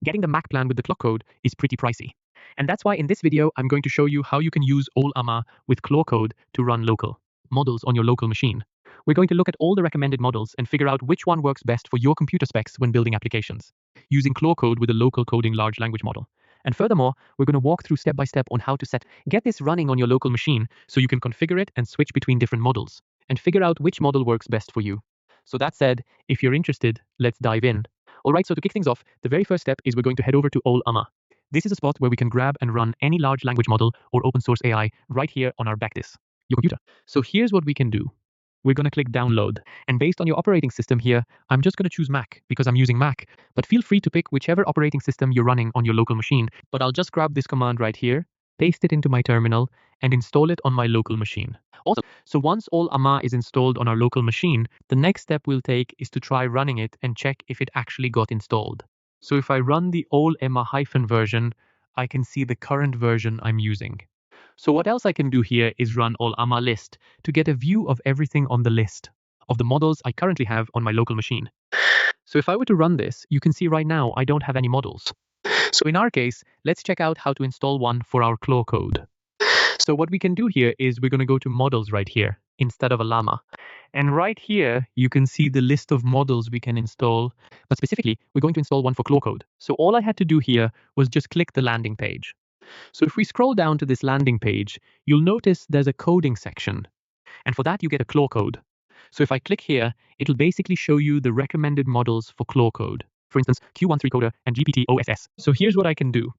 getting the Mac plan with the clock code is pretty pricey. And that's why in this video, I'm going to show you how you can use Ollama with Claude Code to run local models on your local machine. We're going to look at all the recommended models and figure out which one works best for your computer specs when building applications, using Claude Code with a local coding large language model. And furthermore, we're going to walk through step by step on how to get this running on your local machine so you can configure it and switch between different models and figure out which model works best for you. So that said, if you're interested, let's dive in. All right, so to kick things off, the very first step is we're going to head over to Ollama. This is a spot where we can grab and run any large language model or open source AI right here on our Bactis, your computer. So here's what we can do. We're going to click download. And based on your operating system here, I'm just going to choose Mac because I'm using Mac. But feel free to pick whichever operating system you're running on your local machine. But I'll just grab this command right here, paste it into my terminal, and install it on my local machine. Also, so once Ollama is installed on our local machine, the next step we'll take is to try running it and check if it actually got installed. So if I run the Ollama- version, I can see the current version I'm using. So what else I can do here is run Ollama list to get a view of everything on the list of the models I currently have on my local machine. So if I were to run this, you can see right now I don't have any models. So in our case, let's check out how to install one for our Claude Code. So what we can do here is we're going to go to models right here instead of Ollama. And right here, you can see the list of models we can install. But specifically, we're going to install one for Claude Code. So all I had to do here was just click the landing page. So if we scroll down to this landing page, you'll notice there's a coding section. And for that, you get a Claude Code. So if I click here, it'll basically show you the recommended models for Claude Code. For instance, Q13 Coder and GPT-OSS. So here's what I can do.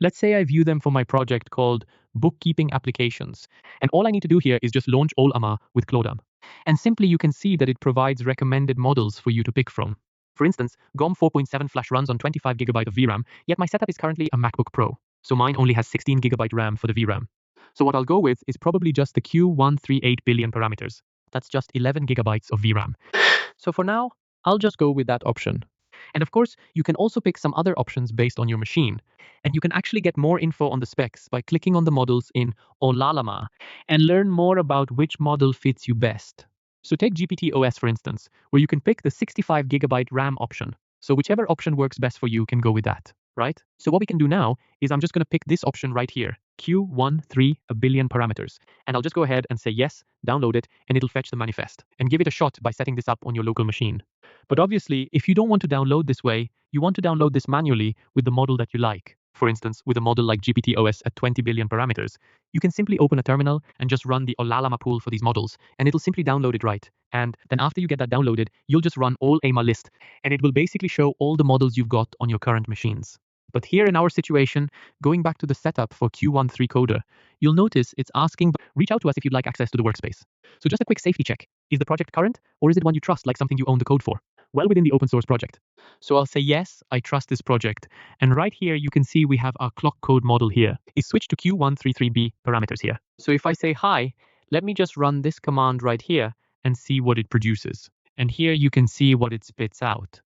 Let's say I view them for my project called Bookkeeping Applications. And all I need to do here is just launch Ollama with Claude. And simply you can see that it provides recommended models for you to pick from. For instance, GOM 4.7 Flash runs on 25 GB of VRAM, yet my setup is currently a MacBook Pro. So mine only has 16 GB RAM for the VRAM. So what I'll go with is probably just the Q138 billion parameters. That's just 11 gigabytes of VRAM. So for now, I'll just go with that option. And of course, you can also pick some other options based on your machine. And you can actually get more info on the specs by clicking on the models in Ollama and learn more about which model fits you best. So take GPT-OS for instance, where you can pick the 65 gigabyte RAM option. So whichever option works best for you can go with that, right? So what we can do now is I'm just going to pick this option right here, Q13 billion parameters. And I'll just go ahead and say yes, download it, and it'll fetch the manifest. And give it a shot by setting this up on your local machine. But obviously, if you don't want to download this way, you want to download this manually with the model that you like. For instance, with a model like GPT-OS at 20 billion parameters, you can simply open a terminal and just run the Ollama pool for these models, and it'll simply download it right. And then after you get that downloaded, you'll just run Ollama list, and it will basically show all the models you've got on your current machines. But here in our situation, going back to the setup for Q13 Coder, you'll notice it's asking, reach out to us if you'd like access to the workspace. So just a quick safety check. Is the project current, or is it one you trust, like something you own the code for? Well within the open source project. So I'll say yes, I trust this project. And right here, you can see we have our clock code model here. It's switched to Q133B parameters here. So if I say hi, let me just run this command right here and see what it produces. And here you can see what it spits out.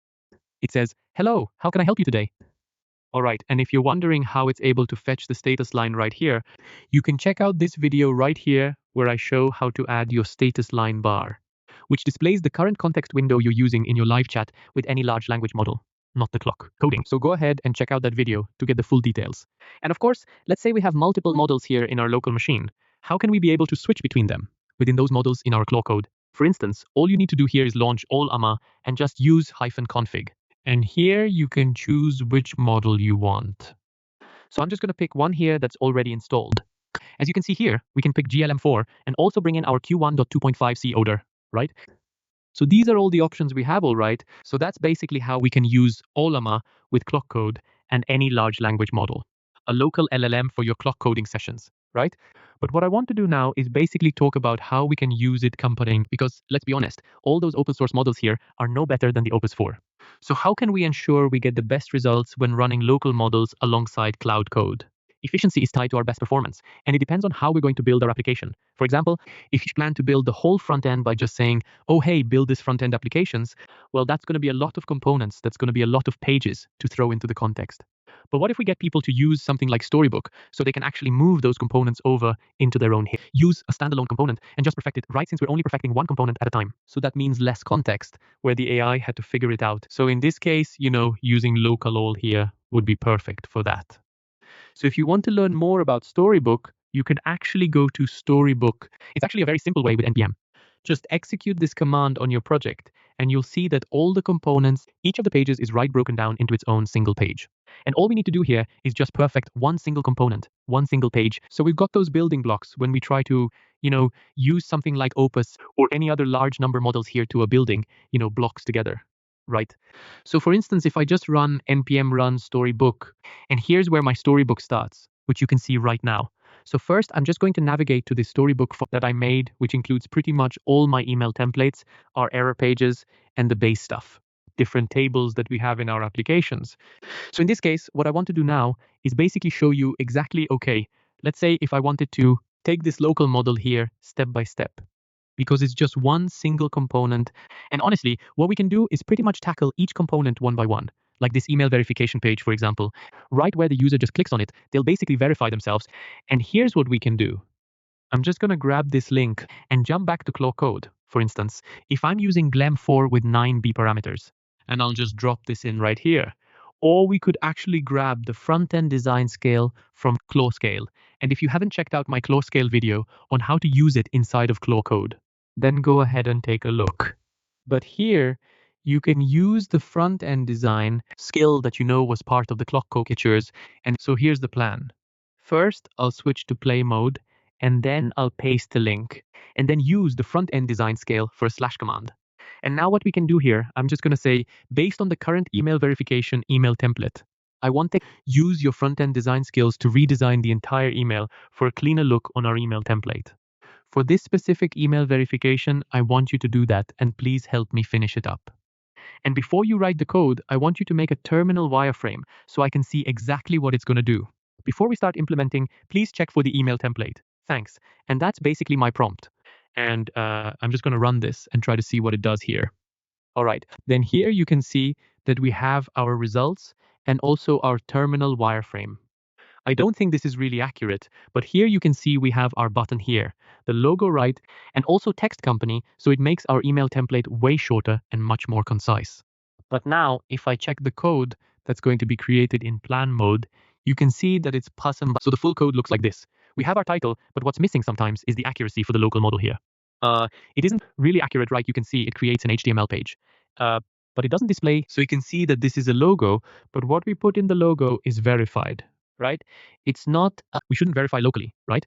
It says, hello, how can I help you today? All right, and if you're wondering how it's able to fetch the status line right here, you can check out this video right here where I show how to add your status line bar, which displays the current context window you're using in your live chat with any large language model, not the clock coding. So go ahead and check out that video to get the full details. And of course, let's say we have multiple models here in our local machine. How can we be able to switch between them within those models in our Claude Code? For instance, all you need to do here is launch Ollama and just use -config. And here you can choose which model you want. So I'm just going to pick one here that's already installed. As you can see here, we can pick GLM4 and also bring in our Q1.2.5c odor, right? So these are all the options we have, all right. So that's basically how we can use Ollama with Claude Code and any large language model, a local LLM for your Claude coding sessions, right? But what I want to do now is basically talk about how we can use it accompanying, because let's be honest, all those open source models here are no better than the Opus 4. So how can we ensure we get the best results when running local models alongside Claude Code? Efficiency is tied to our best performance, and it depends on how we're going to build our application. For example, if you plan to build the whole front end by just saying, oh, hey, build this front end applications, well, that's going to be a lot of components. That's going to be a lot of pages to throw into the context. But what if we get people to use something like Storybook so they can actually move those components over into their own use a standalone component and just perfect it, right? Since we're only perfecting one component at a time. So that means less context where the AI had to figure it out. So in this case, using local all here would be perfect for that. So if you want to learn more about Storybook, you can actually go to Storybook. It's actually a very simple way with NPM. Just execute this command on your project, and you'll see that all the components, each of the pages is right broken down into its own single page. And all we need to do here is just perfect one single component, one single page. So we've got those building blocks when we try to, use something like Opus or any other large number models here to a building, blocks together, right? So for instance, if I just run npm run storybook, and here's where my storybook starts, which you can see right now. So first, I'm just going to navigate to the storybook that I made, which includes pretty much all my email templates, our error pages, and the base stuff, different tables that we have in our applications. So in this case, what I want to do now is basically show you exactly, okay, let's say if I wanted to take this local model here step by step, because it's just one single component. And honestly, what we can do is pretty much tackle each component one by one. Like this email verification page, for example, right where the user just clicks on it, they'll basically verify themselves. And here's what we can do. I'm just going to grab this link and jump back to Claude Code. For instance, if I'm using GLEM4 with 9B parameters, and I'll just drop this in right here. Or we could actually grab the front-end design scale from Claude Scale. And if you haven't checked out my Claude Scale video on how to use it inside of Claude Code, then go ahead and take a look. But here, you can use the front-end design skill that you know was part of the Claude Code features. And so here's the plan. First, I'll switch to play mode, and then I'll paste the link, and then use the front-end design scale for a slash command. And now what we can do here, I'm just going to say, based on the current email verification email template, I want to use your front-end design skills to redesign the entire email for a cleaner look on our email template. For this specific email verification, I want you to do that, and please help me finish it up. And before you write the code, I want you to make a terminal wireframe so I can see exactly what it's going to do. Before we start implementing, please check for the email template. Thanks. And that's basically my prompt. And I'm just going to run this and try to see what it does here. All right. Then here you can see that we have our results and also our terminal wireframe. I don't think this is really accurate, but here you can see we have our button here, the logo right, and also text company, so it makes our email template way shorter and much more concise. But now, if I check the code that's going to be created in plan mode, you can see that it's plus and so the full code looks like this. We have our title, but what's missing sometimes is the accuracy for the local model here. It isn't really accurate, right? You can see it creates an HTML page, but it doesn't display. So you can see that this is a logo, but what we put in the logo is verified, right? It's not, we shouldn't verify locally, right?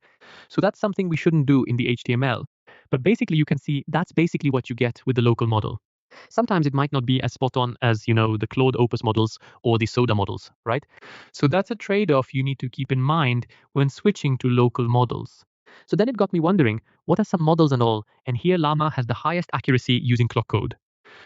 So that's something we shouldn't do in the HTML. But basically, you can see that's basically what you get with the local model. Sometimes it might not be as spot on as, the Claude Opus models or the Soda models, right? So that's a trade-off you need to keep in mind when switching to local models. So then it got me wondering, what are some models and all? And here Llama has the highest accuracy using Claude Code.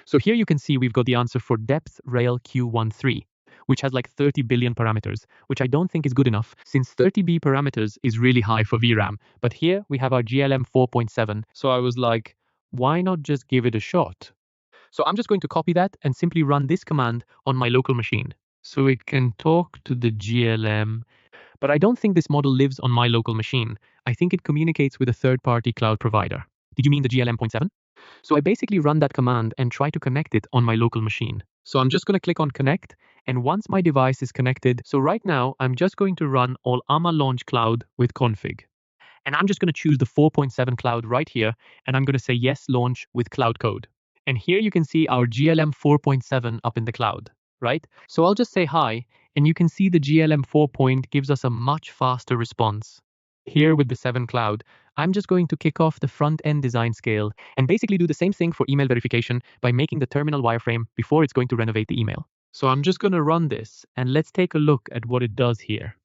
So here you can see we've got the answer for depth rail Q13, which has like 30 billion parameters, which I don't think is good enough since 30B parameters is really high for VRAM. But here we have our GLM 4.7. So I was like, why not just give it a shot? So I'm just going to copy that and simply run this command on my local machine. So it can talk to the GLM, but I don't think this model lives on my local machine. I think it communicates with a third-party cloud provider. Did you mean the GLM.7? So I basically run that command and try to connect it on my local machine. So I'm just going to click on connect, and once my device is connected, so right now I'm just going to run Ollama launch cloud with config. And I'm just going to choose the 4.7 cloud right here, and I'm going to say yes launch with cloud code. And here you can see our GLM 4.7 up in the cloud, right? So I'll just say hi, and you can see the GLM 4 point gives us a much faster response. Here with the 7 cloud, I'm just going to kick off the front-end design scale and basically do the same thing for email verification by making the terminal wireframe before it's going to renovate the email. So I'm just going to run this, and let's take a look at what it does here.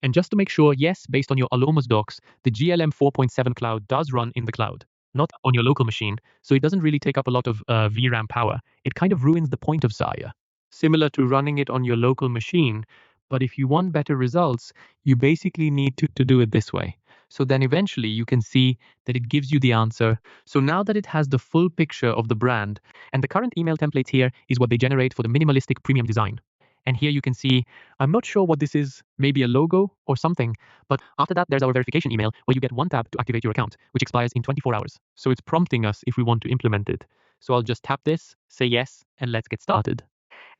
And just to make sure, yes, based on your Ollama's docs, the GLM 4.7 cloud does run in the cloud, not on your local machine, so it doesn't really take up a lot of VRAM power. It kind of ruins the point of Zaya. Similar to running it on your local machine, but if you want better results, you basically need to do it this way. So then eventually you can see that it gives you the answer. So now that it has the full picture of the brand, and the current email templates here is what they generate for the minimalistic premium design. And here you can see, I'm not sure what this is, maybe a logo or something, but after that, there's our verification email where you get one tap to activate your account, which expires in 24 hours. So it's prompting us if we want to implement it. So I'll just tap this, say yes, and let's get started.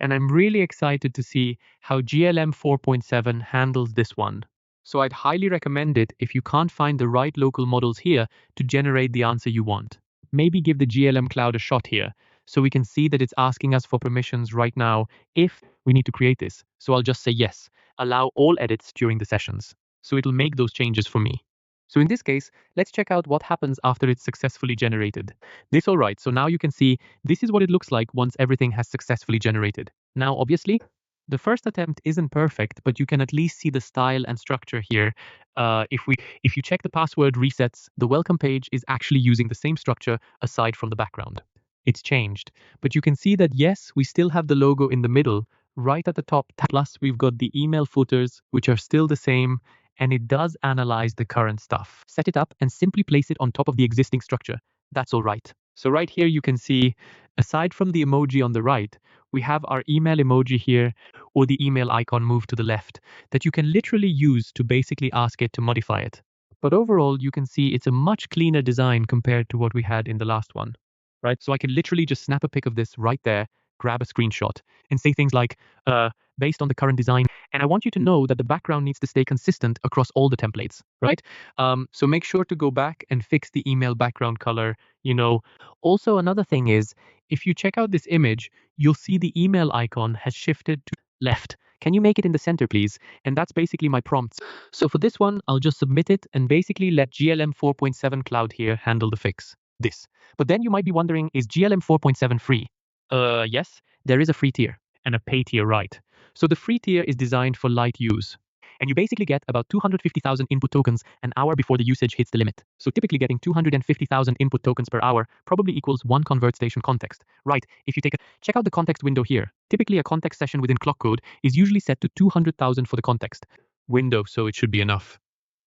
And I'm really excited to see how GLM 4.7 handles this one. So I'd highly recommend it if you can't find the right local models here to generate the answer you want. Maybe give the GLM Cloud a shot here so we can see that it's asking us for permissions right now if we need to create this. So I'll just say yes, allow all edits during the sessions. So it'll make those changes for me. So in this case, let's check out what happens after it's successfully generated. This all right, so now you can see this is what it looks like once everything has successfully generated. Now, obviously, the first attempt isn't perfect, but you can at least see the style and structure here. If you check the password resets, the welcome page is actually using the same structure aside from the background. It's changed, but you can see that yes, we still have the logo in the middle, right at the top. Plus, we've got the email footers, which are still the same, and it does analyze the current stuff. Set it up and simply place it on top of the existing structure. That's all right. So right here, you can see, aside from the emoji on the right, we have our email emoji here, or the email icon moved to the left, that you can literally use to basically ask it to modify it. But overall, you can see it's a much cleaner design compared to what we had in the last one, right? So I can literally just snap a pic of this right there, grab a screenshot, and say things like, based on the current design. And I want you to know that the background needs to stay consistent across all the templates, right? So make sure to go back and fix the email background color, Also, another thing is, if you check out this image, you'll see the email icon has shifted to left. Can you make it in the center, please? And that's basically my prompts. So for this one, I'll just submit it and basically let GLM 4.7 Cloud here handle the fix. This. But then you might be wondering, is GLM 4.7 free? Yes, there is a free tier and a pay tier, right? So the free tier is designed for light use. And you basically get about 250,000 input tokens an hour before the usage hits the limit. So typically getting 250,000 input tokens per hour probably equals one convert station context. Right, if you check out the context window here. Typically a context session within Clock Code is usually set to 200,000 for the context window, so it should be enough.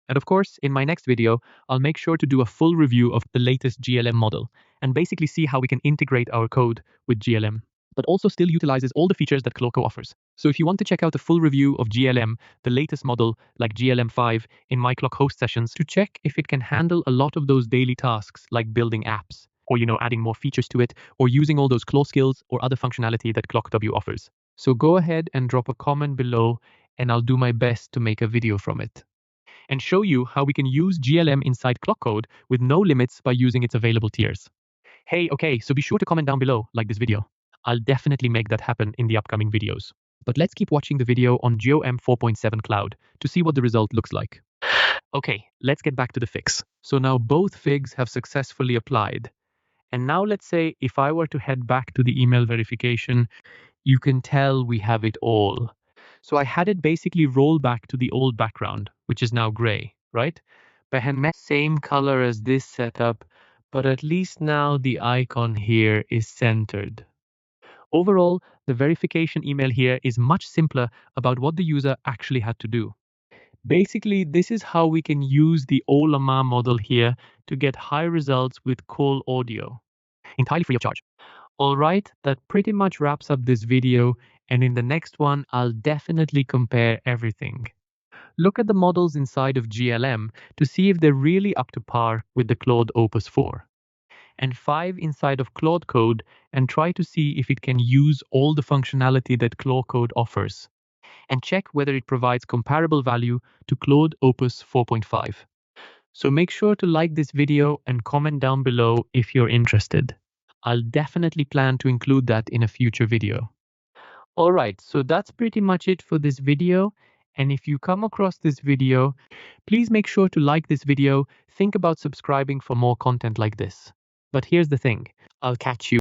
And of course, in my next video, I'll make sure to do a full review of the latest GLM model and basically see how we can integrate our code with GLM, but also still utilizes all the features that Cloco offers. So if you want to check out a full review of GLM, the latest model like GLM5 in my Clock host sessions to check if it can handle a lot of those daily tasks like building apps or adding more features to it or using all those claw skills or other functionality that ClockW offers. So go ahead and drop a comment below and I'll do my best to make a video from it and show you how we can use GLM inside Clock Code with no limits by using its available tiers. Hey, okay, so be sure to comment down below, like this video. I'll definitely make that happen in the upcoming videos. But let's keep watching the video on GOM 4.7 Cloud to see what the result looks like. Okay, let's get back to the fix. So now both figs have successfully applied. And now let's say if I were to head back to the email verification, you can tell we have it all. So I had it basically roll back to the old background, which is now gray, right? Same color as this setup, but at least now the icon here is centered. Overall, the verification email here is much simpler about what the user actually had to do. Basically, this is how we can use the Ollama model here to get high results with call audio, entirely free of charge. All right, that pretty much wraps up this video, and in the next one, I'll definitely compare everything. Look at the models inside of GLM to see if they're really up to par with the Claude Opus 4. And 5 inside of Claude Code and try to see if it can use all the functionality that Claude Code offers. And check whether it provides comparable value to Claude Opus 4.5. So make sure to like this video and comment down below if you're interested. I'll definitely plan to include that in a future video. Alright, so that's pretty much it for this video. And if you come across this video, please make sure to like this video. Think about subscribing for more content like this. But here's the thing, I'll catch you